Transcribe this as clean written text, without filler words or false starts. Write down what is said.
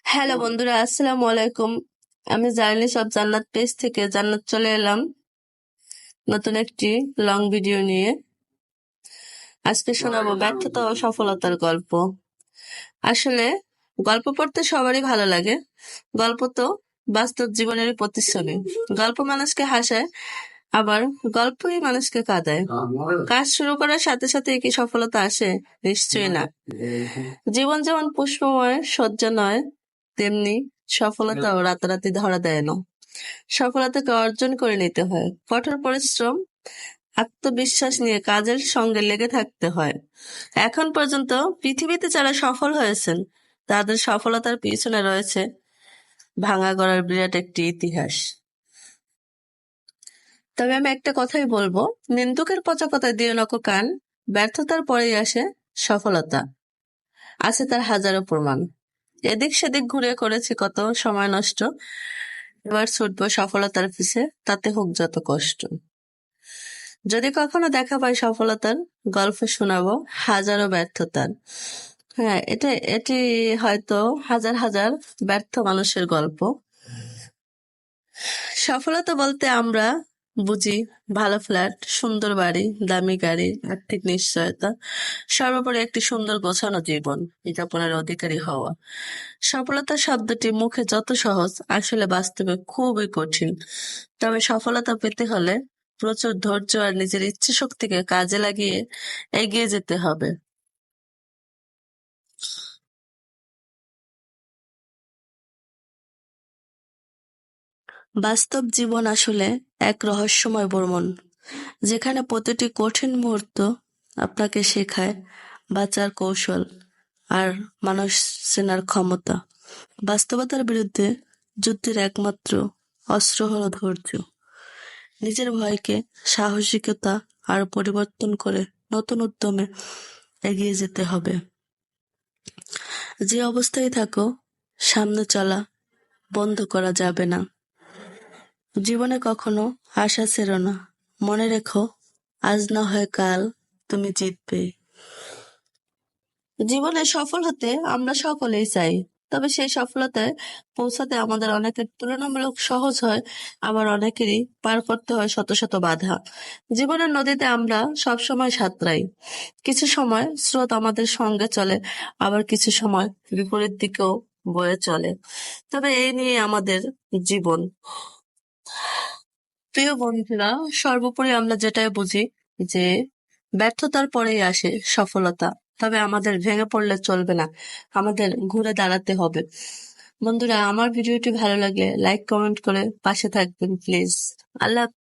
Hello বন্ধুরা, আসসালামু আলাইকুম। আমি জার্নি সব জান্নাত পেজ থেকে জান্নাত চলে এলাম নতুন একটি লং ভিডিও নিয়ে। আজকে শোনাবো ব্যর্থতা ও সফলতার গল্প। আসলে গল্প পড়তে সবারই ভালো লাগে। গল্প তো বাস্তব জীবনেরই প্রতিচ্ছবি। গল্প মানুষকে হাসায়, আবার গল্পই মানুষকে কাঁদায়। কাজ শুরু করার সাথে সাথে কি সফলতা আসে? নিশ্চয়ই না। জীবন যেমন পুষ্পময় সজ্জা নয়, তেমনি সফলতাও রাতারাতি ধরা দেয় না। সফলতাকে অর্জন করে নিতে হয়, কঠোর পরিশ্রম, আত্মবিশ্বাস নিয়ে কাজের সঙ্গে লেগে থাকতে হয়। এখন পর্যন্ত পৃথিবীতে যারা সফল হয়েছেন, তাদের সফলতার পিছনে রয়েছে ভাঙা গড়ার বিরাট একটি ইতিহাস। তবে আমি একটা কথাই বলবো, নিন্দুকের পচা কথায় দিও না কান। ব্যর্থতার পরেই আসে সফলতা, আছে তার হাজারো প্রমাণ। এদিক সেদিক ঘুরে করেছি কত সময় নষ্ট, এবার ছুটবো সফলতার পিছে, তাতে হোক যত কষ্ট। যদি কখনো দেখা পাই সফলতার গল্প, শোনাবো হাজারো ব্যর্থতার। হ্যাঁ, এটি হয়তো হাজার হাজার ব্যর্থ মানুষের গল্প। সফলতা বলতে আমরা বুঝি ভালো ফ্ল্যাট, সুন্দর বাড়ি, দামি গাড়ি, আর্থিক নিশ্চয়তা, সর্বোপরি একটি সুন্দর গোছানো জীবন যাপনের অধিকারী হওয়া। সফলতা শব্দটি মুখে যত সহজ, আসলে বাস্তবে খুবই কঠিন। তবে সফলতা পেতে হলে প্রচুর ধৈর্য আর নিজের ইচ্ছে শক্তিকে কাজে লাগিয়ে এগিয়ে যেতে হবে। বাস্তব জীবন আসলে এক রহস্যময় ভ্রমণ, যেখানে প্রতিটি কঠিন মুহূর্ত আপনাকে শেখায় বাঁচার কৌশল আর মানুষ চেনার ক্ষমতা। বাস্তবতার বিরুদ্ধে যুদ্ধের একমাত্র অস্ত্র হলো ধৈর্য। নিজের ভয়কে সাহসিকতা আর পরিবর্তন করে নতুন উদ্যমে এগিয়ে যেতে হবে। যে অবস্থায় থাকো, সামনে চলা বন্ধ করা যাবে না। জীবনে কখনো আশা ছেড়ো না। মনে রেখো, আজ না হয় কাল তুমি জিতবে। জীবনে সফল হতে আমরা সকলেই চাই, তবে সেই সফলতায় পৌঁছাতে আমাদের অনেকের তুলনামূলক সহজ হয়, আবার অনেকেরই পার করতে হয় শত শত বাধা। জীবনের নদীতে আমরা সবসময় সাঁতরাই, কিছু সময় স্রোত আমাদের সঙ্গে চলে, আবার কিছু সময় বিপরীত দিকেও বয়ে চলে। তবে এই নিয়ে আমাদের জীবন। প্রিয় বন্ধুরা, সর্বোপরি আমরা যেটাই বুঝি যে ব্যর্থতার পরেই আসে সফলতা। তবে আমাদের ভেঙে পড়লে চলবে না, আমাদের ঘুরে দাঁড়াতে হবে। বন্ধুরা, আমার ভিডিওটি ভালো লাগলে লাইক কমেন্ট করে পাশে থাকবেন প্লিজ। আল্লাহ